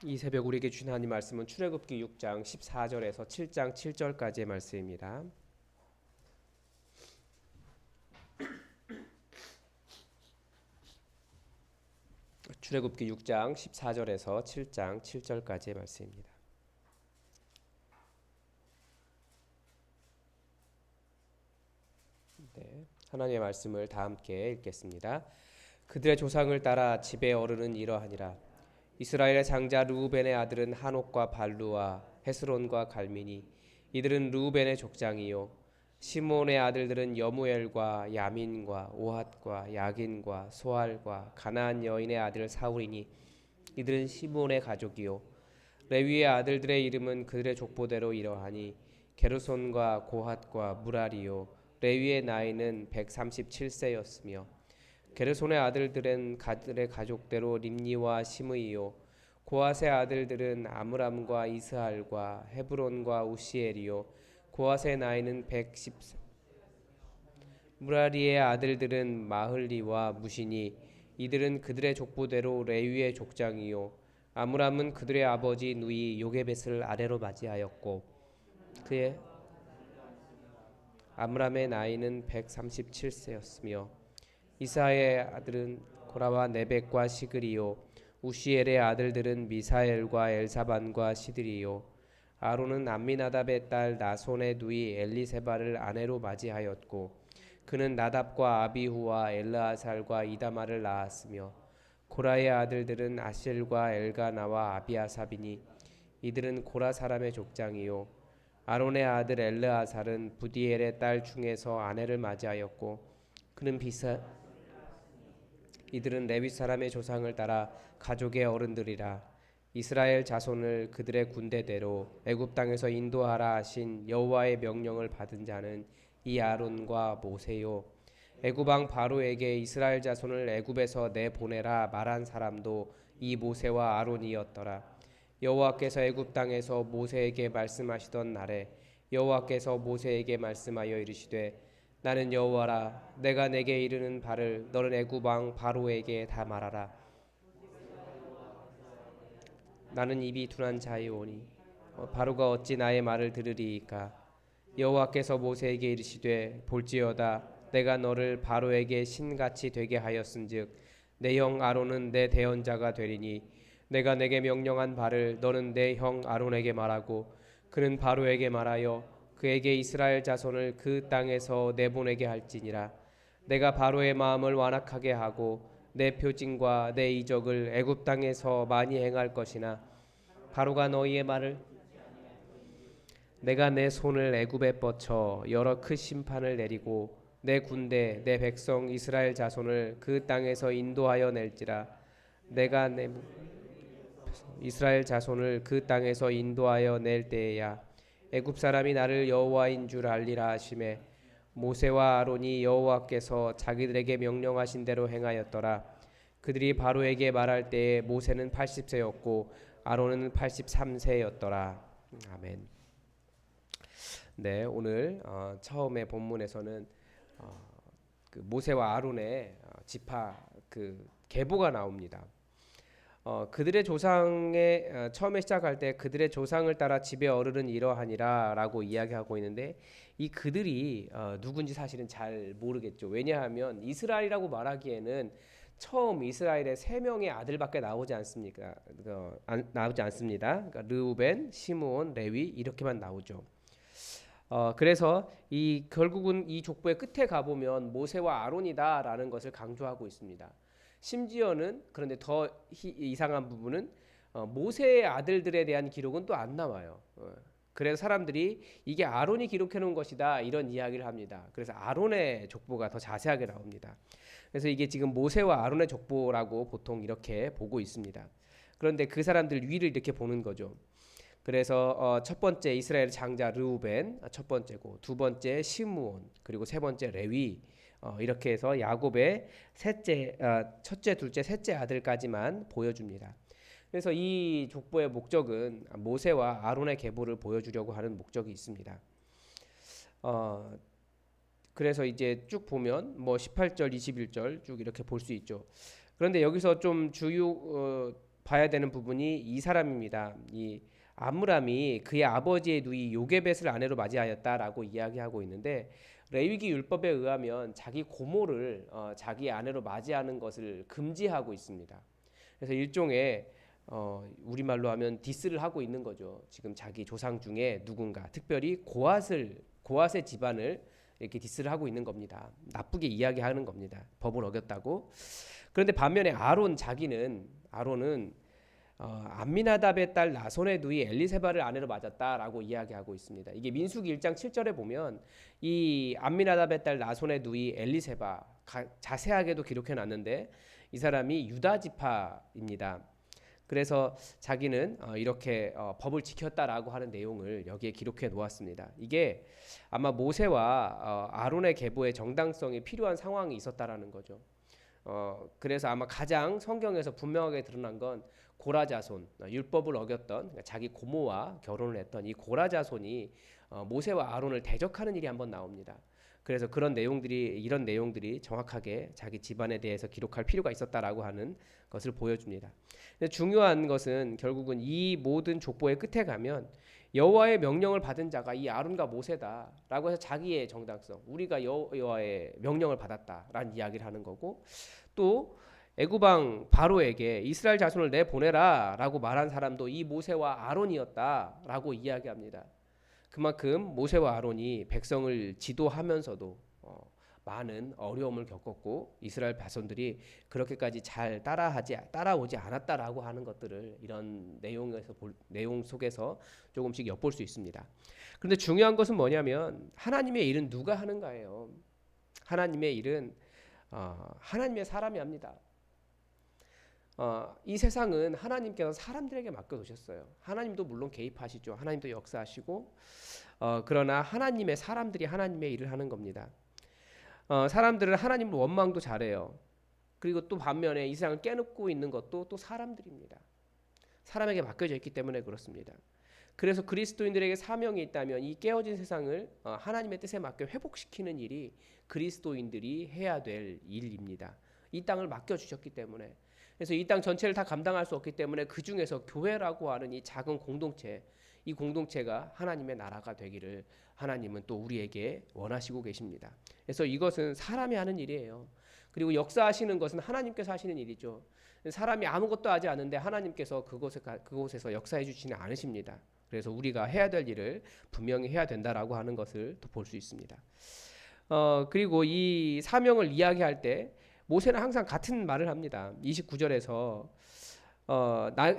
이 새벽 우리에게 주신 하나님 말씀은 출애굽기 6장 14절에서 7장 7절까지의 말씀입니다. 출애굽기 6장 14절에서 7장 7절까지의 말씀입니다. 네, 하나님의 말씀을 다 함께 읽겠습니다. 그들의 조상을 따라 집에 어른은 이러하니라. 이스라엘의 장자 르우벤의 아들은 한옥과 발루와 헤스론과 갈미니, 이들은 르우벤의 족장이요. 시몬의 아들들은 여무엘과 야민과 오핫과 야긴과 소알과 가나안 여인의 아들 사울이니, 이들은 시몬의 가족이요. 레위의 아들들의 이름은 그들의 족보대로 이러하니, 게르손과 고핫과 무라리요. 레위의 나이는 137세였으며 게르손의 아들들은 그들의 가족대로 림니와 시므이요. 고핫의 아들들은 아므람과 이스할과 헤브론과 우시엘이요. 고핫의 나이는 110세. 무라리의 아들들은 마흘리와 무시니, 이들은 그들의 족보대로 레위의 족장이요. 아므람은 그들의 아버지 누이 요게벳을 아래로 맞이하였고, 그의 아므람의 나이는 137세였으며 이사의 아들은 고라와 네벡과 시그리요. 우시엘의 아들들은 미사엘과 엘사반과 시드리요. 아론은 암미나답의 딸 나손의 누이 엘리세바를 아내로 맞이하였고, 그는 나답과 아비후와 엘르아살과 이다마를 낳았으며, 고라의 아들들은 아실과 엘가나와 아비아삽이니, 이들은 고라 사람의 족장이요. 아론의 아들 엘르아살은 부디엘의 딸 중에서 아내를 맞이하였고, 그는 이들은 레위 사람의 조상을 따라 가족의 어른들이라. 이스라엘 자손을 그들의 군대대로 애굽 땅에서 인도하라 하신 여호와의 명령을 받은 자는 이 아론과 모세요. 애굽 왕 바로에게 이스라엘 자손을 애굽에서 내보내라 말한 사람도 이 모세와 아론이었더라. 여호와께서 애굽 땅에서 모세에게 말씀하시던 날에 여호와께서 모세에게 말씀하여 이르시되, 나는 여호와라. 내가 내게 이르는 바를 너는 애굽 왕 바로에게 다 말하라. 나는 입이 둔한 자이오니 바로가 어찌 나의 말을 들으리이까. 여호와께서 모세에게 이르시되, 볼지어다 내가 너를 바로에게 신같이 되게 하였은즉 내 형 아론은 내 대언자가 되리니, 내가 내게 명령한 바를 너는 내 형 아론에게 말하고, 그는 바로에게 말하여 그에게 이스라엘 자손을 그 땅에서 내보내게 할지니라. 내가 바로의 마음을 완악하게 하고 내 표징과 내 이적을 애굽 땅에서 많이 행할 것이나, 바로가 너희의 말을 내가 내 손을 애굽에 뻗쳐 여러 큰 심판을 내리고 내 군대 내 백성 이스라엘 자손을 그 땅에서 인도하여 낼지라. 내가 내 이스라엘 자손을 그 땅에서 인도하여 낼 때에야 애굽 사람이 나를 여호와인 줄 알리라 하시매, 모세와 아론이 여호와께서 자기들에게 명령하신 대로 행하였더라. 그들이 바로에게 말할 때에 모세는 80세였고 아론은 83세였더라. 아멘. 네, 오늘 처음에 본문에서는 그 모세와 아론의 지파 그 계보가 나옵니다. 그들의 조상의 처음에 시작할 때 그들의 조상을 따라 집의 어른은 이러하니라라고 이야기하고 있는데, 이 그들이 누군지 사실은 잘 모르겠죠. 왜냐하면 이스라엘이라고 말하기에는 처음 이스라엘의 세 명의 아들밖에 나오지 않습니까? 나오지 않습니다. 그러니까 르우벤, 시므온, 레위 이렇게만 나오죠. 그래서 이 결국은 이 족보의 끝에 가보면 모세와 아론이다라는 것을 강조하고 있습니다. 심지어는 그런데 더 이상한 부분은 모세의 아들들에 대한 기록은 또 안 나와요. 그래서 사람들이 이게 아론이 기록해 놓은 것이다 이런 이야기를 합니다. 그래서 아론의 족보가 더 자세하게 나옵니다. 그래서 이게 지금 모세와 아론의 족보라고 보통 이렇게 보고 있습니다. 그런데 그 사람들 위를 이렇게 보는 거죠. 그래서 첫 번째 이스라엘 장자 르우벤 첫 번째고, 두 번째 시므온, 그리고 세 번째 레위, 이렇게 해서 야곱의 첫째, 둘째, 셋째 아들까지만 보여줍니다. 그래서 이 족보의 목적은 모세와 아론의 계보를 보여주려고 하는 목적이 있습니다. 그래서 이제 쭉 보면 뭐 18절, 21절 쭉 이렇게 볼 수 있죠. 그런데 여기서 좀 봐야 되는 부분이 이 사람입니다. 이 암므람이 그의 아버지의 누이 요게벳을 아내로 맞이하였다라고 이야기하고 있는데, 레위기 율법에 의하면 자기 고모를 자기 아내로 맞이하는 것을 금지하고 있습니다. 그래서 일종의 우리말로 하면 디스를 하고 있는 거죠. 지금 자기 조상 중에 누군가, 특별히 고앗의 집안을 이렇게 디스를 하고 있는 겁니다. 나쁘게 이야기하는 겁니다. 법을 어겼다고. 그런데 반면에 아론은 암미나답의 딸 나손의 누이 엘리세바를 아내로 맞았다라고 이야기하고 있습니다. 이게 민수기 1장 7절에 보면 이 암미나답의 딸 나손의 누이 엘리세바, 자세하게도 기록해 놨는데 이 사람이 유다 지파입니다. 그래서 자기는 이렇게 법을 지켰다라고 하는 내용을 여기에 기록해 놓았습니다. 이게 아마 모세와 아론의 계보의 정당성이 필요한 상황이 있었다라는 거죠. 그래서 아마 가장 성경에서 분명하게 드러난 건 고라 자손, 율법을 어겼던, 그러니까 자기 고모와 결혼을 했던 이 고라 자손이 모세와 아론을 대적하는 일이 한번 나옵니다. 그래서 이런 내용들이 정확하게 자기 집안에 대해서 기록할 필요가 있었다라고 하는 것을 보여줍니다. 근데 중요한 것은 결국은 이 모든 족보의 끝에 가면 여호와의 명령을 받은 자가 이 아론과 모세다라고 해서 자기의 정당성, 우리가 여호와의 명령을 받았다라는 이야기를 하는 거고, 또 애굽왕 바로에게 이스라엘 자손을 내보내라라고 말한 사람도 이 모세와 아론이었다라고 이야기합니다. 그만큼 모세와 아론이 백성을 지도하면서도 많은 어려움을 겪었고 이스라엘 자손들이 그렇게까지 잘 따라오지 않았다라고 하는 것들을 이런 내용 속에서 조금씩 엿볼 수 있습니다. 그런데 중요한 것은 뭐냐면 하나님의 일은 누가 하는가예요. 하나님의 일은 하나님의 사람이 합니다. 이 세상은 하나님께서 사람들에게 맡겨두셨어요. 하나님도 물론 개입하시죠. 하나님도 역사하시고, 그러나 하나님의 사람들이 하나님의 일을 하는 겁니다. 사람들은 하나님을 원망도 잘해요. 그리고 또 반면에 이 세상을 깨놓고 있는 것도 또 사람들입니다. 사람에게 맡겨져 있기 때문에 그렇습니다. 그래서 그리스도인들에게 사명이 있다면 이 깨어진 세상을 하나님의 뜻에 맡겨 회복시키는 일이 그리스도인들이 해야 될 일입니다. 이 땅을 맡겨주셨기 때문에. 그래서 이 땅 전체를 다 감당할 수 없기 때문에 그 중에서 교회라고 하는 이 작은 공동체, 이 공동체가 하나님의 나라가 되기를 하나님은 또 우리에게 원하시고 계십니다. 그래서 이것은 사람이 하는 일이에요. 그리고 역사하시는 것은 하나님께서 하시는 일이죠. 사람이 아무것도 하지 않는데 하나님께서 그곳에서 역사해 주지는 않으십니다. 그래서 우리가 해야 될 일을 분명히 해야 된다라고 하는 것을 또 볼 수 있습니다. 그리고 이 사명을 이야기할 때 모세는 항상 같은 말을 합니다. 29절에서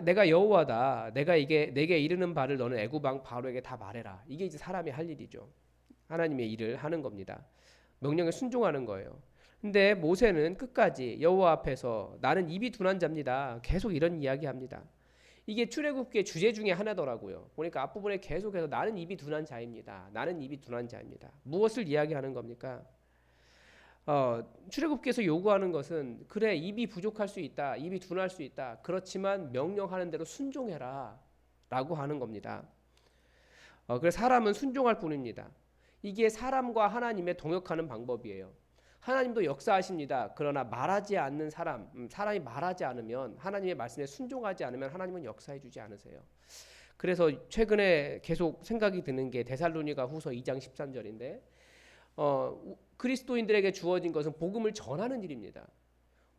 내가 여호와다. 내게 이르는 바를 너는 애굽 왕 바로에게 다 말해라. 이게 이제 사람이 할 일이죠. 하나님의 일을 하는 겁니다. 명령에 순종하는 거예요. 근데 모세는 끝까지 여호와 앞에서 나는 입이 둔한 자입니다. 계속 이런 이야기합니다. 이게 출애굽기의 주제 중에 하나더라고요. 보니까 앞부분에 계속해서 나는 입이 둔한 자입니다. 나는 입이 둔한 자입니다. 무엇을 이야기하는 겁니까? 출애굽기에서 요구하는 것은 그래 입이 부족할 수 있다. 입이 둔할 수 있다. 그렇지만 명령하는 대로 순종해라 라고 하는 겁니다. 그래서 사람은 순종할 뿐입니다. 이게 사람과 하나님의 동역하는 방법이에요. 하나님도 역사하십니다. 그러나 말하지 않는 사람이 말하지 않으면 하나님의 말씀에 순종하지 않으면 하나님은 역사해 주지 않으세요. 그래서 최근에 계속 생각이 드는 게 데살로니가 후서 2장 13절인데 그리스도인들에게 주어진 것은 복음을 전하는 일입니다.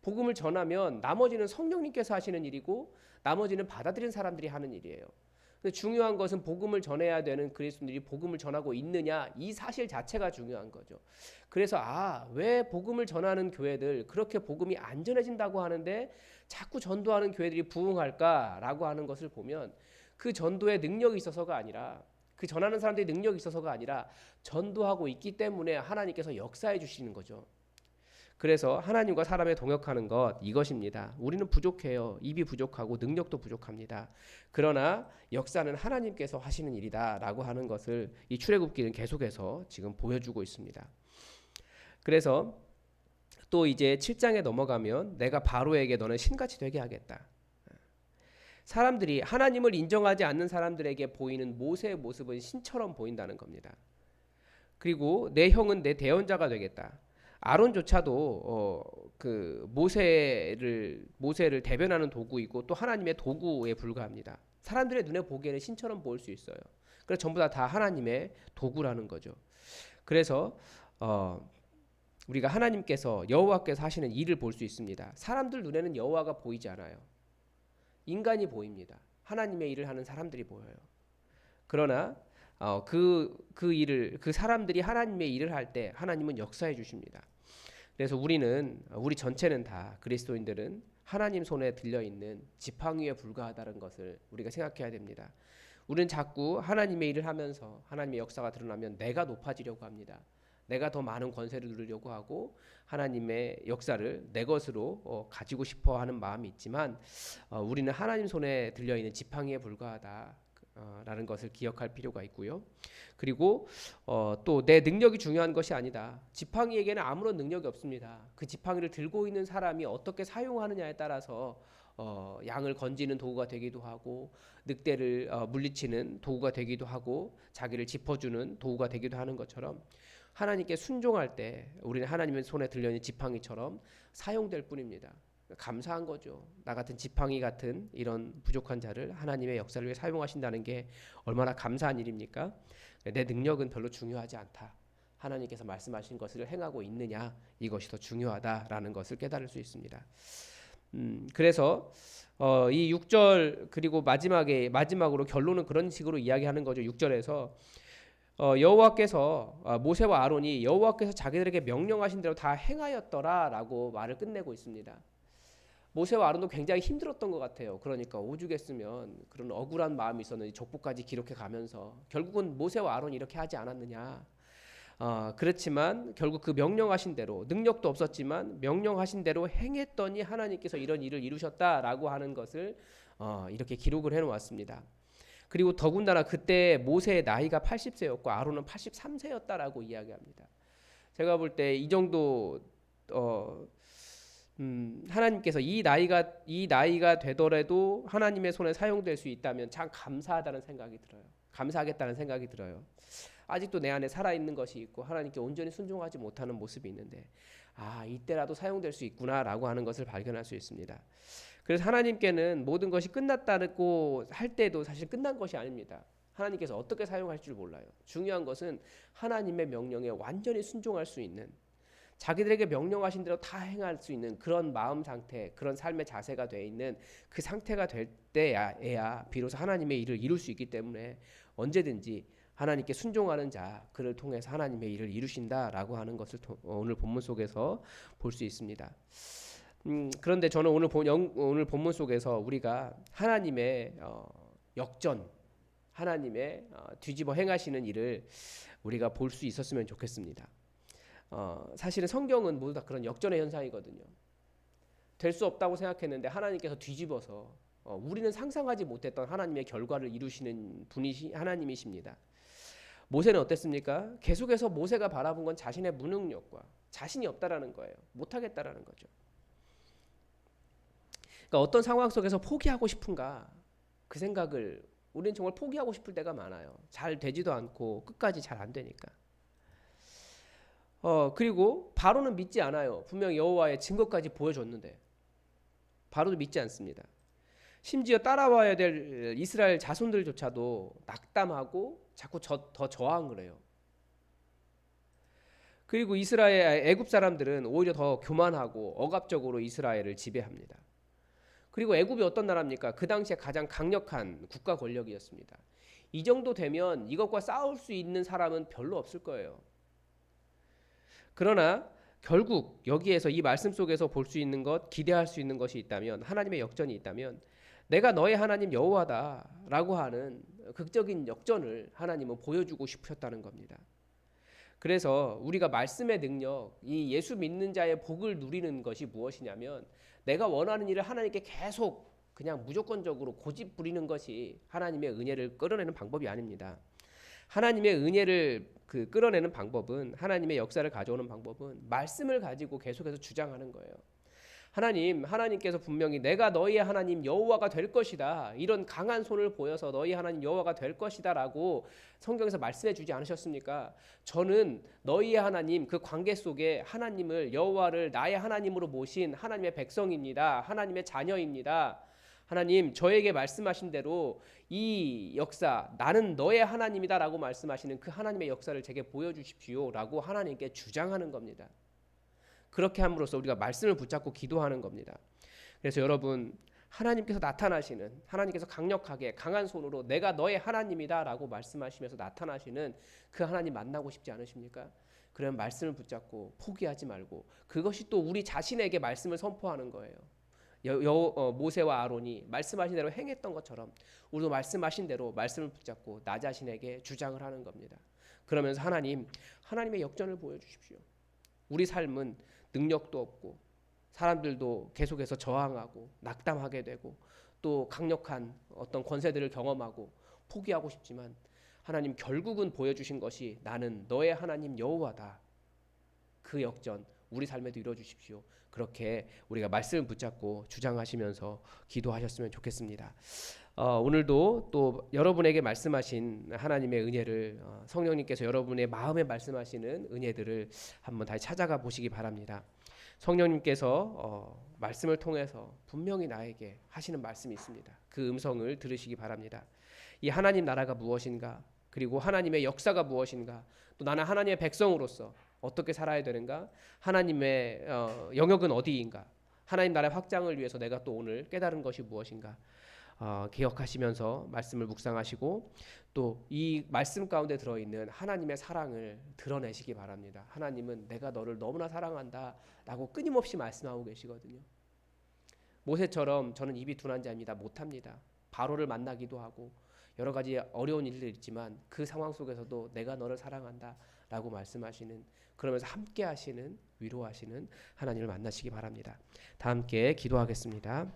복음을 전하면 나머지는 성령님께서 하시는 일이고 나머지는 받아들인 사람들이 하는 일이에요. 근데 중요한 것은 복음을 전해야 되는 그리스도인들이 복음을 전하고 있느냐, 이 사실 자체가 중요한 거죠. 그래서 왜 복음을 전하는 교회들 그렇게 복음이 안 전해진다고 하는데 자꾸 전도하는 교회들이 부흥할까라고 하는 것을 보면 그 전도에 능력이 있어서가 아니라, 그 전하는 사람들이 능력이 있어서가 아니라 전도하고 있기 때문에 하나님께서 역사해 주시는 거죠. 그래서 하나님과 사람의 동역하는 것, 이것입니다. 우리는 부족해요. 입이 부족하고 능력도 부족합니다. 그러나 역사는 하나님께서 하시는 일이다 라고 하는 것을 이 출애굽기는 계속해서 지금 보여주고 있습니다. 그래서 또 이제 7장에 넘어가면 내가 바로에게 너는 신같이 되게 하겠다. 사람들이 하나님을 인정하지 않는 사람들에게 보이는 모세의 모습은 신처럼 보인다는 겁니다. 그리고 내 형은 내 대언자가 되겠다. 아론조차도 그 모세를 대변하는 도구이고 또 하나님의 도구에 불과합니다. 사람들의 눈에 보기에는 신처럼 보일 수 있어요. 그래서 전부 다 하나님의 도구라는 거죠. 그래서 우리가 하나님께서 여호와께서 하시는 일을 볼 수 있습니다. 사람들 눈에는 여호와가 보이지 않아요. 인간이 보입니다. 하나님의 일을 하는 사람들이 보여요. 그러나 그 사람들이 하나님의 일을 할 때 하나님은 역사해 주십니다. 그래서 우리 전체는 다 그리스도인들은 하나님 손에 들려 있는 지팡이에 불과하다는 것을 우리가 생각해야 됩니다. 우리는 자꾸 하나님의 일을 하면서 하나님의 역사가 드러나면 내가 높아지려고 합니다. 내가 더 많은 권세를 누리려고 하고 하나님의 역사를 내 것으로 가지고 싶어 하는 마음이 있지만 우리는 하나님 손에 들려 있는 지팡이에 불과하다. 라는 것을 기억할 필요가 있고요. 그리고 또 내 능력이 중요한 것이 아니다. 지팡이에게는 아무런 능력이 없습니다. 그 지팡이를 들고 있는 사람이 어떻게 사용하느냐에 따라서 양을 건지는 도구가 되기도 하고 늑대를 물리치는 도구가 되기도 하고 자기를 짚어주는 도구가 되기도 하는 것처럼 하나님께 순종할 때 우리는 하나님의 손에 들려있는 지팡이처럼 사용될 뿐입니다. 감사한 거죠. 나 같은 지팡이 같은 이런 부족한 자를 하나님의 역사를 위해 사용하신다는 게 얼마나 감사한 일입니까? 내 능력은 별로 중요하지 않다. 하나님께서 말씀하신 것을 행하고 있느냐, 이것이 더 중요하다라는 것을 깨달을 수 있습니다. 그래서 이 6절 그리고 마지막으로 결론은 그런 식으로 이야기하는 거죠. 6절에서 여호와께서 모세와 아론이 여호와께서 자기들에게 명령하신 대로 다 행하였더라라고 말을 끝내고 있습니다. 모세와 아론도 굉장히 힘들었던 것 같아요. 그러니까 오죽했으면 그런 억울한 마음이 있었는지 족보까지 기록해 가면서 결국은 모세와 아론이 이렇게 하지 않았느냐. 그렇지만 결국 그 명령하신 대로 능력도 없었지만 명령하신 대로 행했더니 하나님께서 이런 일을 이루셨다라고 하는 것을 이렇게 기록을 해놓았습니다. 그리고 더군다나 그때 모세의 나이가 80세였고 아론은 83세였다라고 이야기합니다. 제가 볼 때 이 정도 하나님께서 이 나이가 되더라도 하나님의 손에 사용될 수 있다면 참 감사하다는 생각이 들어요. 감사하겠다는 생각이 들어요. 아직도 내 안에 살아있는 것이 있고 하나님께 온전히 순종하지 못하는 모습이 있는데 이때라도 사용될 수 있구나라고 하는 것을 발견할 수 있습니다. 그래서 하나님께는 모든 것이 끝났다고 할 때도 사실 끝난 것이 아닙니다. 하나님께서 어떻게 사용할 줄 몰라요. 중요한 것은 하나님의 명령에 완전히 순종할 수 있는 자기들에게 명령하신 대로 다 행할 수 있는 그런 마음 상태, 그런 삶의 자세가 돼 있는 그 상태가 될 때야 비로소 하나님의 일을 이룰 수 있기 때문에 언제든지 하나님께 순종하는 자, 그를 통해서 하나님의 일을 이루신다라고 하는 것을 오늘 본문 속에서 볼 수 있습니다. 그런데 저는 오늘 본문 속에서 우리가 하나님의 역전, 하나님의 뒤집어 행하시는 일을 우리가 볼 수 있었으면 좋겠습니다. 사실은 성경은 모두 다 그런 역전의 현상이거든요. 될 수 없다고 생각했는데 하나님께서 뒤집어서 우리는 상상하지 못했던 하나님의 결과를 이루시는 분이 하나님이십니다. 모세는 어땠습니까? 계속해서 모세가 바라본 건 자신의 무능력과 자신이 없다라는 거예요. 못하겠다라는 거죠. 그러니까 어떤 상황 속에서 포기하고 싶은가 그 생각을 우리는 정말 포기하고 싶을 때가 많아요. 잘 되지도 않고 끝까지 잘 안 되니까. 그리고 바로는 믿지 않아요. 분명 여호와의 증거까지 보여줬는데 바로도 믿지 않습니다. 심지어 따라와야 될 이스라엘 자손들조차도 낙담하고 자꾸 더 저항을 해요. 그리고 애굽 사람들은 오히려 더 교만하고 억압적으로 이스라엘을 지배합니다. 그리고 애굽이 어떤 나라입니까? 그 당시에 가장 강력한 국가 권력이었습니다. 이 정도 되면 이것과 싸울 수 있는 사람은 별로 없을 거예요. 그러나 결국 여기에서 이 말씀 속에서 볼 수 있는 것, 기대할 수 있는 것이 있다면, 하나님의 역전이 있다면 내가 너의 하나님 여호와다라고 하는 극적인 역전을 하나님은 보여주고 싶으셨다는 겁니다. 그래서 우리가 말씀의 능력, 이 예수 믿는 자의 복을 누리는 것이 무엇이냐면 내가 원하는 일을 하나님께 계속 그냥 무조건적으로 고집 부리는 것이 하나님의 은혜를 끌어내는 방법이 아닙니다. 하나님의 은혜를 끌어내는 방법은, 하나님의 역사를 가져오는 방법은 말씀을 가지고 계속해서 주장하는 거예요. 하나님께서 분명히 내가 너희의 하나님 여호와가 될 것이다, 이런 강한 손을 보여서 너희 하나님 여호와가 될 것이다라고 성경에서 말씀해 주지 않으셨습니까? 저는 너희의 하나님, 그 관계 속에 하나님을, 여호와를 나의 하나님으로 모신 하나님의 백성입니다. 하나님의 자녀입니다. 하나님, 저에게 말씀하신 대로 이 역사, 나는 너의 하나님이다라고 말씀하시는 그 하나님의 역사를 제게 보여주십시오라고 하나님께 주장하는 겁니다. 그렇게 함으로써 우리가 말씀을 붙잡고 기도하는 겁니다. 그래서 여러분, 하나님께서 나타나시는, 하나님께서 강력하게 강한 손으로 내가 너의 하나님이다라고 말씀하시면서 나타나시는 그 하나님 만나고 싶지 않으십니까? 그러면 말씀을 붙잡고 포기하지 말고, 그것이 또 우리 자신에게 말씀을 선포하는 거예요. 모세와 아론이 말씀하신 대로 행했던 것처럼 우리도 말씀하신 대로 말씀을 붙잡고 나 자신에게 주장을 하는 겁니다. 그러면서 하나님의 역전을 보여주십시오. 우리 삶은 능력도 없고 사람들도 계속해서 저항하고 낙담하게 되고 또 강력한 어떤 권세들을 경험하고 포기하고 싶지만, 하나님 결국은 보여주신 것이 나는 너의 하나님 여호와다. 그 역전 우리 삶에도 이루어주십시오. 그렇게 우리가 말씀을 붙잡고 주장하시면서 기도하셨으면 좋겠습니다. 오늘도 또 여러분에게 말씀하신 하나님의 은혜를, 성령님께서 여러분의 마음에 말씀하시는 은혜들을 한번 다시 찾아가 보시기 바랍니다. 성령님께서 말씀을 통해서 분명히 나에게 하시는 말씀이 있습니다. 그 음성을 들으시기 바랍니다. 이 하나님 나라가 무엇인가, 그리고 하나님의 역사가 무엇인가, 또 나는 하나님의 백성으로서 어떻게 살아야 되는가, 하나님의 영역은 어디인가, 하나님 나라의 확장을 위해서 내가 또 오늘 깨달은 것이 무엇인가 기억하시면서 말씀을 묵상하시고 또 이 말씀 가운데 들어있는 하나님의 사랑을 드러내시기 바랍니다. 하나님은 내가 너를 너무나 사랑한다 라고 끊임없이 말씀하고 계시거든요. 모세처럼 저는 입이 둔한 자입니다, 못합니다. 바로를 만나기도 하고 여러 가지 어려운 일들이 있지만 그 상황 속에서도 내가 너를 사랑한다 라고 말씀하시는, 그러면서 함께 하시는, 위로하시는 하나님을 만나시기 바랍니다. 다 함께 기도하겠습니다.